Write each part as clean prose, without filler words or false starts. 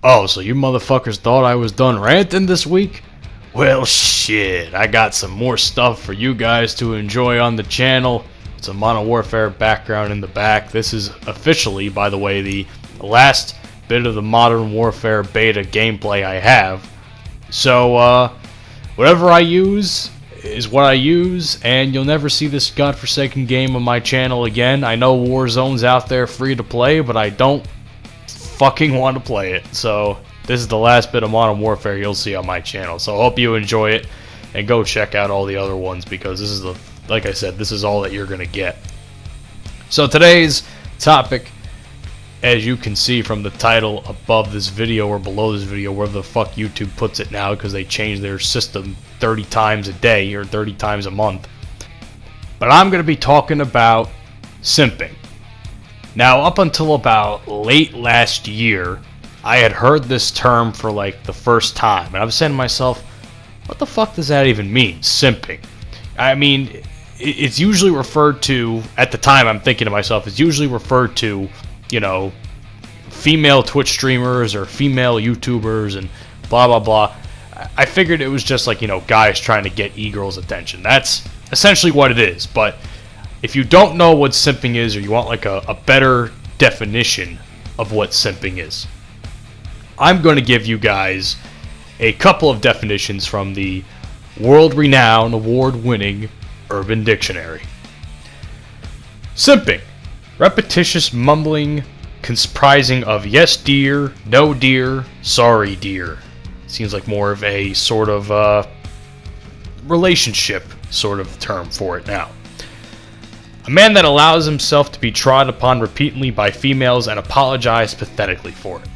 Oh, so you motherfuckers thought I was done ranting this week? Well, shit, I got some more stuff for you guys to enjoy on the channel. Some Modern Warfare background in the back. This is officially, by the way, the last bit of the Modern Warfare beta gameplay I have. So, whatever I use is what I use, and you'll never see this godforsaken game on my channel again. I know Warzone's out there free to play, but I don't fucking want to play it. So this is the last bit of Modern Warfare you'll see on my channel. So I hope you enjoy it, and go check out all the other ones, because this is like I said, this is all that you're gonna get. So today's topic, as you can see from the title above this video or below this video, wherever the fuck YouTube puts it now, because they change their system 30 times a day or 30 times a month. But I'm going to be talking about simping. Now, up until about late last year, I had heard this term for like the first time, and I was saying to myself, what the fuck does that even mean, simping? I mean, it's usually referred to, at the time I'm thinking to myself, it's usually referred to, you know, female Twitch streamers or female YouTubers and blah blah blah. I figured it was just like, you know, guys trying to get e-girls' attention. That's essentially what it is. But if you don't know what simping is, or you want like a better definition of what simping is, I'm going to give you guys a couple of definitions from the world-renowned, award-winning Urban Dictionary. Simping: repetitious mumbling comprising of yes dear, no dear, sorry dear. Seems like more of a sort of relationship sort of term for it now. A man that allows himself to be trod upon repeatedly by females and apologize pathetically for it.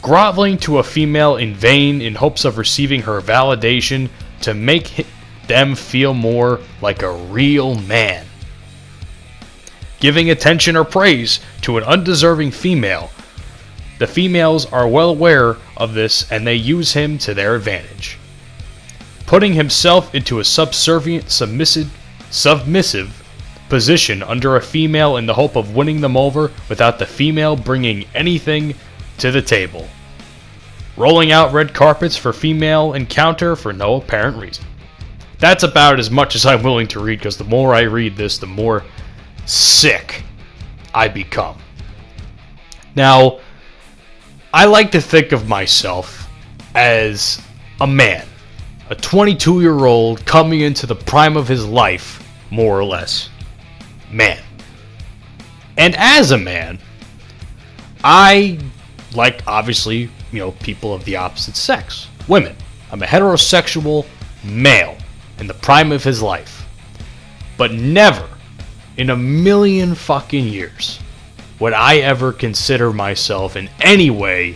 Groveling to a female in vain in hopes of receiving her validation to make them feel more like a real man. Giving attention or praise to an undeserving female. The females are well aware of this, and they use him to their advantage. Putting himself into a subservient, submissive position under a female in the hope of winning them over without the female bringing anything to the table. Rolling out red carpets for female encounter for no apparent reason. That's about as much as I'm willing to read, because the more I read this, the more sick I become. Now, I like to think of myself as a man, a 22-year-old coming into the prime of his life, more or less. Man. And as a man, I like, obviously, you know, people of the opposite sex, women. I'm a heterosexual male in the prime of his life. But never in a million fucking years would I ever consider myself in any way,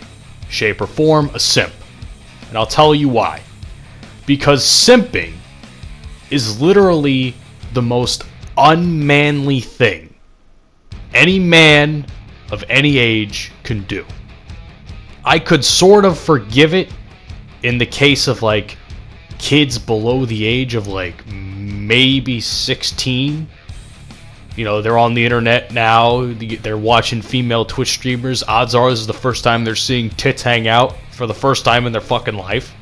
shape, or form a simp. And I'll tell you why. Because simping is literally the most unmanly thing any man of any age can do. I could sort of forgive it in the case of like kids below the age of like maybe 16. You know, they're on the internet now, they're watching female Twitch streamers. Odds are this is the first time they're seeing tits hang out for the first time in their fucking life.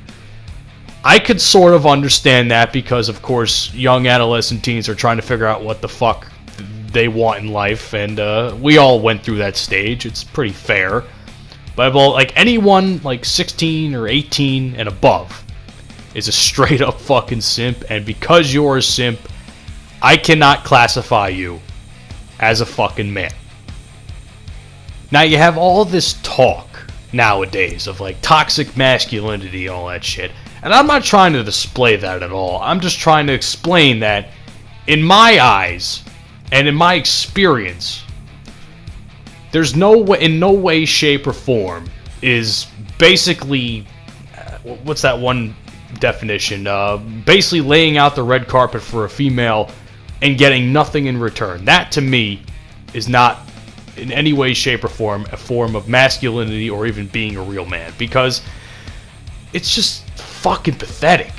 I could sort of understand that, because of course young adolescent teens are trying to figure out what the fuck they want in life, and we all went through that stage. It's pretty fair. But well, like anyone like 16 or 18 and above is a straight up fucking simp, and because you're a simp, I cannot classify you as a fucking man. Now, you have all this talk nowadays of like toxic masculinity and all that shit, and I'm not trying to display that at all. I'm just trying to explain that in my eyes and in my experience, there's no way, in no way, shape, or form is basically, what's that one definition? Basically laying out the red carpet for a female and getting nothing in return. That, to me, is not in any way, shape, or form a form of masculinity or even being a real man, because it's just fucking pathetic.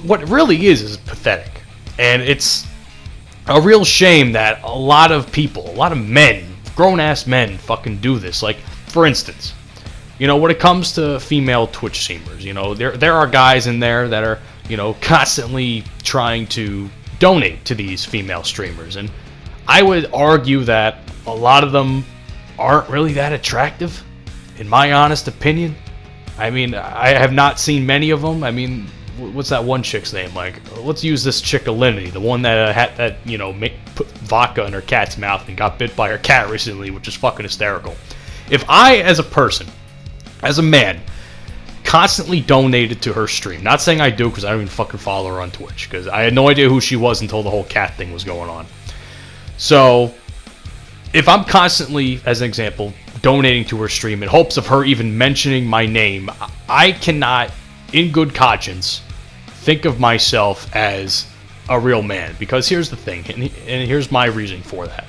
What it really is pathetic. And it's a real shame that a lot of people, a lot of men, grown-ass men, fucking do this. Like, for instance, when it comes to female Twitch streamers, there are guys in there that are, constantly trying to donate to these female streamers. And I would argue that a lot of them aren't really that attractive, in my honest opinion. I mean, I have not seen many of them. I mean, what's that one chick's name? Like, let's use this chick Alinity, the one that had that, put vodka in her cat's mouth and got bit by her cat recently, which is fucking hysterical. If I, as a person, as a man, constantly donated to her stream, not saying I do because I don't even fucking follow her on Twitch, because I had no idea who she was until the whole cat thing was going on. So, if I'm constantly, as an example, donating to her stream in hopes of her even mentioning my name, I cannot, in good conscience, think of myself as a real man. Because here's the thing, and here's my reasoning for that.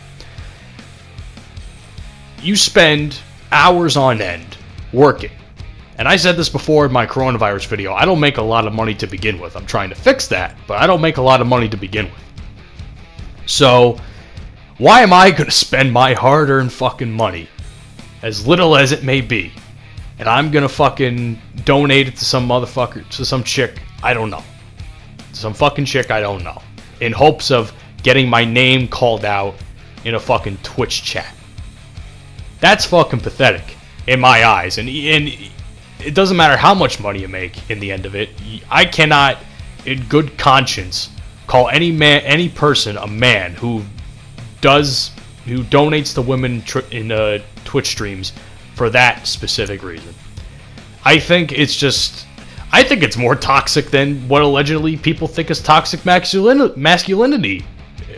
You spend hours on end working. And I said this before in my coronavirus video, I don't make a lot of money to begin with. I'm trying to fix that, but I don't make a lot of money to begin with. So, why am I going to spend my hard-earned fucking money, as little as it may be, and I'm going to fucking donate it to some motherfucker, to some chick I don't know. Some fucking chick I don't know. In hopes of getting my name called out in a fucking Twitch chat. That's fucking pathetic, in my eyes. And it doesn't matter how much money you make in the end of it. I cannot, in good conscience, call any person a man who donates to women in Twitch streams for that specific reason. I think it's more toxic than what allegedly people think is toxic masculinity.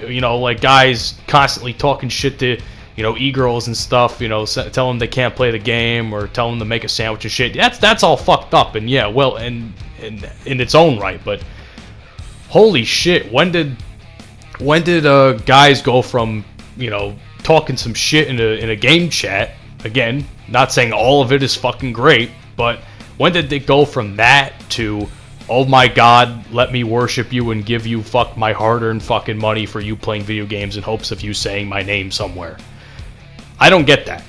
Like guys constantly talking shit to, e-girls and stuff, tell them they can't play the game or tell them to make a sandwich and shit. That's all fucked up, and yeah, well, and in its own right, but holy shit, when did guys go from, talking some shit in a game chat, again, not saying all of it is fucking great, but when did it go from that to, oh my god, let me worship you and give you my hard-earned fucking money for you playing video games in hopes of you saying my name somewhere? I don't get that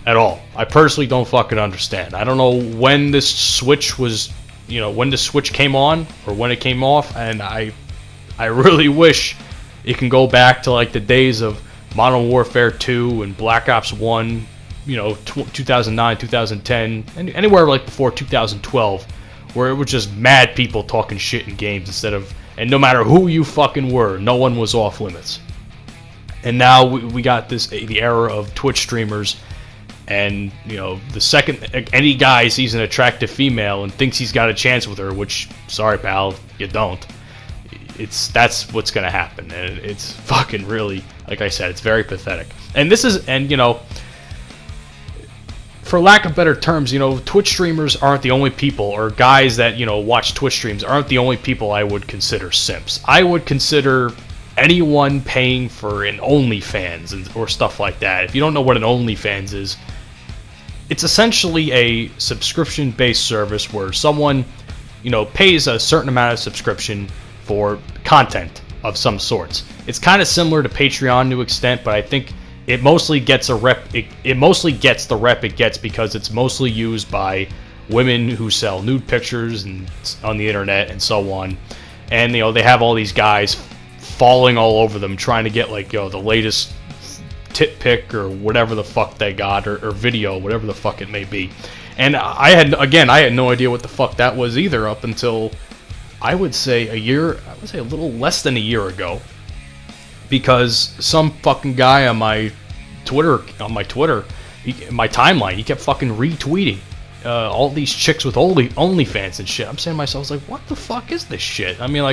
at all. I personally don't fucking understand. I don't know when this switch was, when the switch came on or when it came off, and I really wish it can go back to like the days of Modern Warfare 2 and Black Ops 1, 2009, 2010, and anywhere like before 2012, where it was just mad people talking shit in games and no matter who you fucking were, no one was off limits. And now we got the era of Twitch streamers, and the second any guy sees an attractive female and thinks he's got a chance with her, which, sorry pal, you don't. That's what's gonna happen, and it's fucking really, like I said, it's very pathetic. And for lack of better terms, Twitch streamers aren't the only people, or guys that watch Twitch streams aren't the only people I would consider simps. I would consider anyone paying for an Onlyfans or stuff like that. If you don't know what an Onlyfans is, it's essentially a subscription-based service where someone, pays a certain amount of subscription for content of some sorts. It's kind of similar to Patreon to an extent, but I think it mostly gets the rep it gets because it's mostly used by women who sell nude pictures and on the internet and so on. And they have all these guys falling all over them trying to get the latest tit pic or whatever the fuck they got, or video, whatever the fuck it may be. And I had no idea what the fuck that was either up until I would say a little less than a year ago, because some fucking guy on my Twitter, my timeline, he kept fucking retweeting all these chicks with OnlyFans and shit. I'm saying to myself, I was like, what the fuck is this shit? I mean,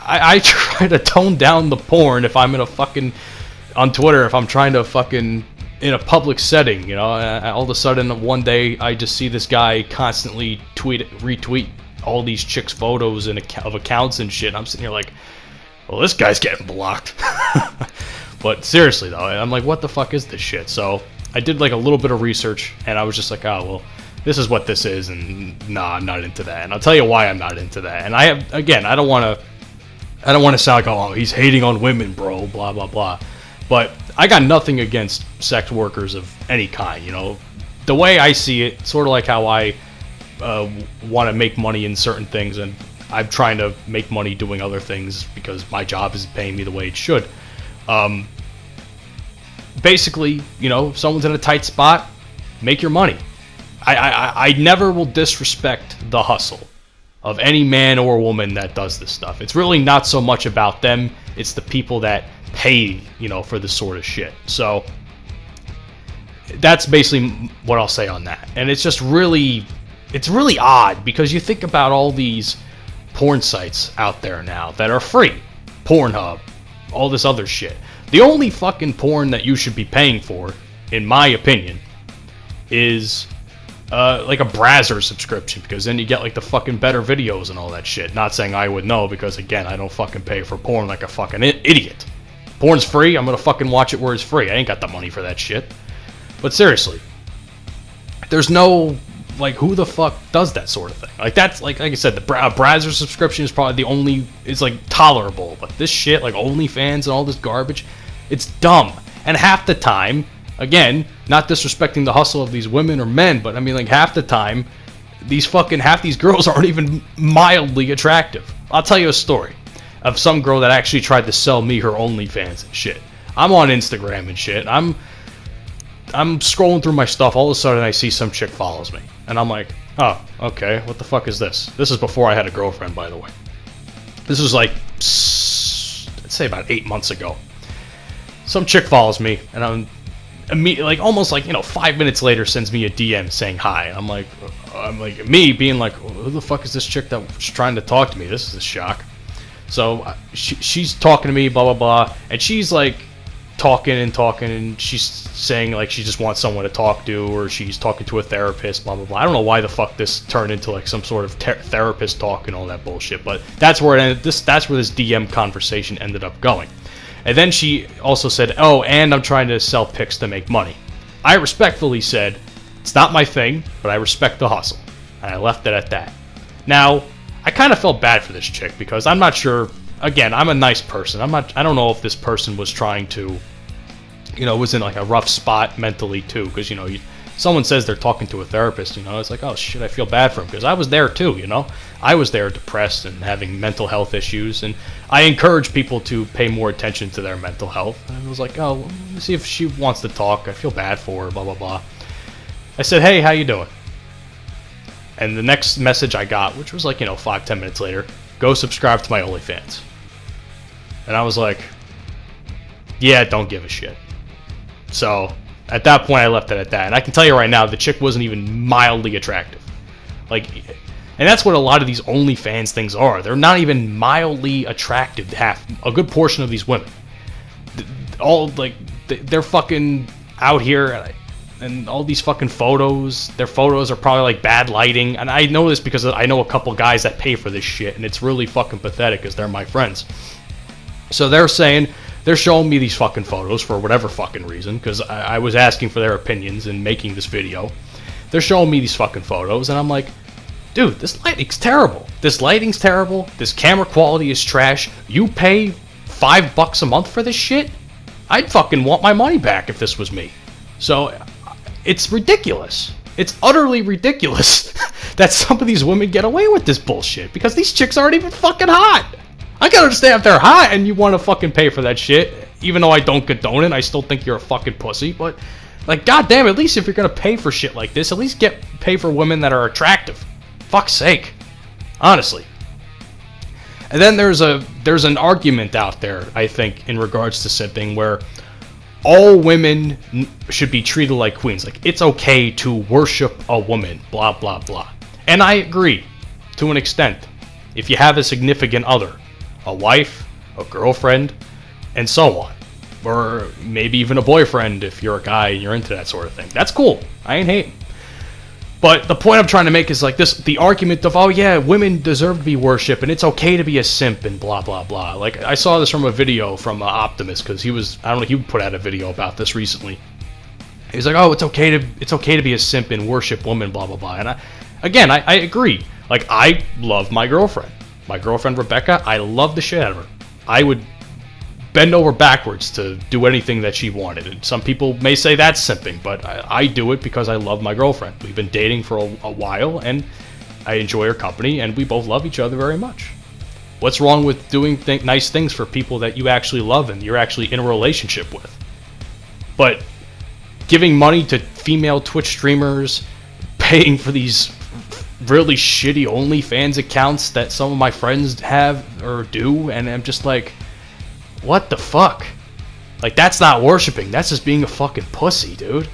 I try to tone down the porn if I'm on Twitter, if I'm trying to fucking in a public setting, all of a sudden one day I just see this guy constantly retweet all these chicks' photos of accounts and shit. I'm sitting here like, well, this guy's getting blocked. But seriously though, I'm like, what the fuck is this shit? So I did a little bit of research, and I was just like, oh well, this is what this is, and nah, I'm not into that. And I'll tell you why I'm not into that. And I don't want to sound like, oh, he's hating on women, bro, blah blah blah. But I got nothing against sex workers of any kind. the way I see it, sort of like how I want to make money in certain things, and I'm trying to make money doing other things because my job is paying me the way it should. Basically, you know, if someone's in a tight spot, make your money. I never will disrespect the hustle of any man or woman that does this stuff. It's really not so much about them, it's the people that pay, you know, for this sort of shit. So that's basically what I'll say on that. And it's just really, it's really odd because you think about all these porn sites out there now that are free. Pornhub, all this other shit. The only fucking porn that you should be paying for, in my opinion, is like a browser subscription, because then you get like the fucking better videos and all that shit. Not saying I would know, because again, I don't fucking pay for porn like a fucking idiot. Porn's free, I'm gonna fucking watch it where it's free. I ain't got the money for that shit. But seriously, there's no, like, who the fuck does that sort of thing? Like, that's, like I said, the browser subscription is probably the only, it's like tolerable. But this shit, like OnlyFans and all this garbage, it's dumb. And half the time, again, not disrespecting the hustle of these women or men, but I mean, like, half the time, half these girls aren't even mildly attractive. I'll tell you a story of some girl that actually tried to sell me her OnlyFans and shit. I'm on Instagram and shit. I'm scrolling through my stuff. All of a sudden, I see some chick follows me. And I'm like, oh, okay, what the fuck is this? This is before I had a girlfriend, by the way. This was like, let's say about 8 months ago. Some chick follows me, and I'm immediately, like, almost like, you know, 5 minutes later sends me a DM saying hi. I'm like, me being like, who the fuck is this chick that was trying to talk to me? This is a shock. So she's talking to me, blah, blah, blah, and she's like talking, and she's saying like she just wants someone to talk to, or she's talking to a therapist, blah, blah, blah. I don't know why the fuck this turned into like some sort of therapist talk and all that bullshit, but that's where it ended. That's where this DM conversation ended up going. And then she also said, oh, and I'm trying to sell pics to make money. I respectfully said, it's not my thing, but I respect the hustle. And I left it at that. Now, I kind of felt bad for this chick, because I'm not sure, again, I'm a nice person. I don't know if this person was trying to, you know, was in like a rough spot mentally too, because, you know, someone says they're talking to a therapist, you know, it's like, oh shit, I feel bad for him, because I was there too, you know. I was there depressed and having mental health issues, and I encourage people to pay more attention to their mental health. And I was like, oh, let me see if she wants to talk. I feel bad for her, blah, blah, blah. I said, hey, how you doing? And the next message I got, which was like, you know, 5-10 minutes later, go subscribe to my OnlyFans. And I was like, yeah, don't give a shit. So at that point, I left it at that. And I can tell you right now, the chick wasn't even mildly attractive. Like, and that's what a lot of these OnlyFans things are. They're not even mildly attractive to half. A good portion of these women. All, like, they're fucking out here, and all these fucking photos, their photos are probably like bad lighting. And I know this because I know a couple guys that pay for this shit, and it's really fucking pathetic because they're my friends. So they're showing me these fucking photos for whatever fucking reason, because I was asking for their opinions in making this video. They're showing me these fucking photos, and I'm like, dude, this lighting's terrible. This lighting's terrible. This camera quality is trash. You pay $5 a month for this shit? I'd fucking want my money back if this was me. So it's ridiculous. It's utterly ridiculous that some of these women get away with this bullshit, because these chicks aren't even fucking hot. I can understand if they're hot and you want to fucking pay for that shit. Even though I don't condone it, I still think you're a fucking pussy. But, like, goddamn, at least if you're gonna pay for shit like this, at least pay for women that are attractive. Fuck's sake. Honestly. And then there's an argument out there, I think, in regards to simping, where all women should be treated like queens. Like, it's okay to worship a woman, blah, blah, blah. And I agree, to an extent. If you have a significant other, a wife, a girlfriend, and so on. Or maybe even a boyfriend if you're a guy and you're into that sort of thing. That's cool. I ain't hating. But the point I'm trying to make is like this, the argument of, oh yeah, women deserve to be worshipped and it's okay to be a simp and blah, blah, blah. Like, I saw this from a video from Optimus, because he put out a video about this recently. He's like, oh, it's okay to be a simp and worship women, blah, blah, blah. And I agree. Like, I love my girlfriend. My girlfriend, Rebecca, I love the shit out of her. I would bend over backwards to do anything that she wanted. And some people may say that's simping, but I do it because I love my girlfriend. We've been dating for a while, and I enjoy her company, and we both love each other very much. What's wrong with doing nice things for people that you actually love and you're actually in a relationship with? But giving money to female Twitch streamers, paying for these really shitty Onlyfans accounts that some of my friends have or do, and I'm just like, what the fuck? Like, that's not worshiping. That's just being a fucking pussy, dude.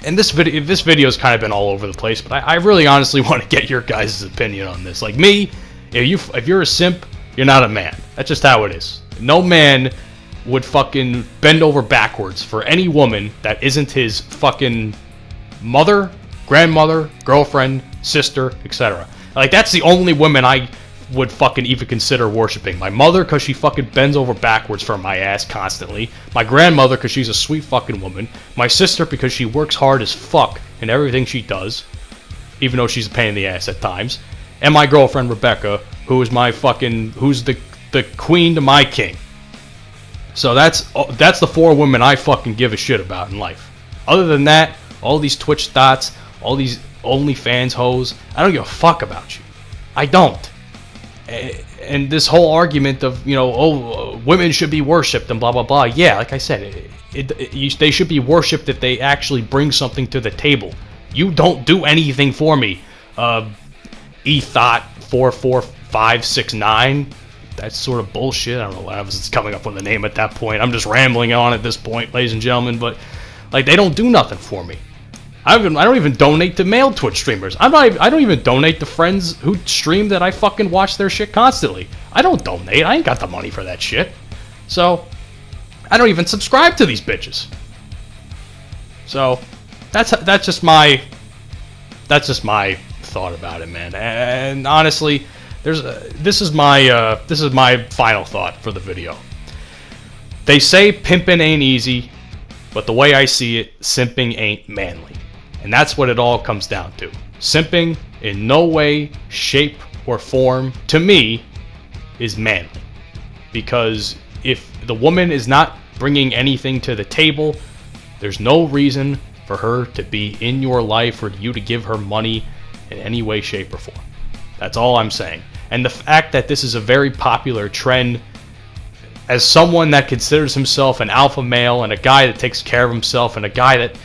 And this video's kind of been all over the place, but I really honestly want to get your guys' opinion on this. Like, me, if you're a simp, you're not a man. That's just how it is. No man would fucking bend over backwards for any woman that isn't his fucking mother, grandmother, girlfriend, sister, etc. Like, that's the only women I would fucking even consider worshiping. My mother, because she fucking bends over backwards for my ass constantly. My grandmother, because she's a sweet fucking woman. My sister, because she works hard as fuck in everything she does, even though she's a pain in the ass at times. And my girlfriend Rebecca, who's the queen to my king. So that's the 4 women I fucking give a shit about in life. Other than that, all these Twitch thoughts, all these OnlyFans hoes, I don't give a fuck about you. I don't. And this whole argument of, women should be worshipped and blah blah blah. Yeah, like I said, they should be worshipped if they actually bring something to the table. You don't do anything for me. Ethot 44569. That's sort of bullshit. I don't know why I was coming up with a name at that point. I'm just rambling on at this point, ladies and gentlemen. But like, they don't do nothing for me. I don't even donate to male Twitch streamers. I don't even donate to friends who stream that I fucking watch their shit constantly. I don't donate. I ain't got the money for that shit. So I don't even subscribe to these bitches. So that's just my thought about it, man. And honestly, this is my final thought for the video. They say pimping ain't easy, but the way I see it, simping ain't manly. And that's what it all comes down to. Simping in no way, shape, or form, to me, is manly. Because if the woman is not bringing anything to the table, there's no reason for her to be in your life or you to give her money in any way, shape, or form. That's all I'm saying. And the fact that this is a very popular trend, as someone that considers himself an alpha male and a guy that takes care of himself and a guy that,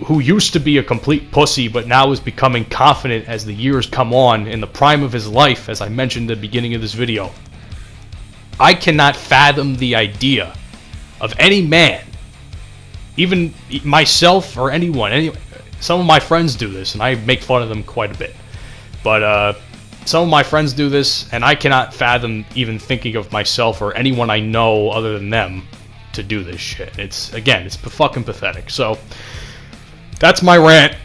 who used to be a complete pussy but now is becoming confident as the years come on in the prime of his life, as I mentioned at the beginning of this video, I cannot fathom the idea of any man, even myself or anyone. Some of my friends do this, and I make fun of them quite a bit. But some of my friends do this, and I cannot fathom even thinking of myself or anyone I know other than them to do this shit. It's fucking pathetic. So that's my rant.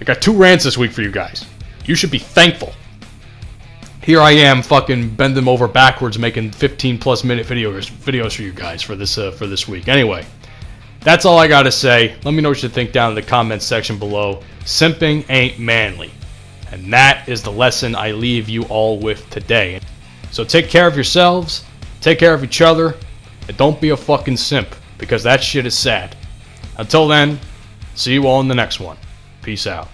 I got 2 rants this week for you guys. You should be thankful. Here I am, fucking bending over backwards, making 15+ minute videos for you guys for this week. Anyway, that's all I gotta say. Let me know what you think down in the comments section below. Simping ain't manly. And that is the lesson I leave you all with today. So take care of yourselves, take care of each other, and don't be a fucking simp, because that shit is sad. Until then, see you all in the next one. Peace out.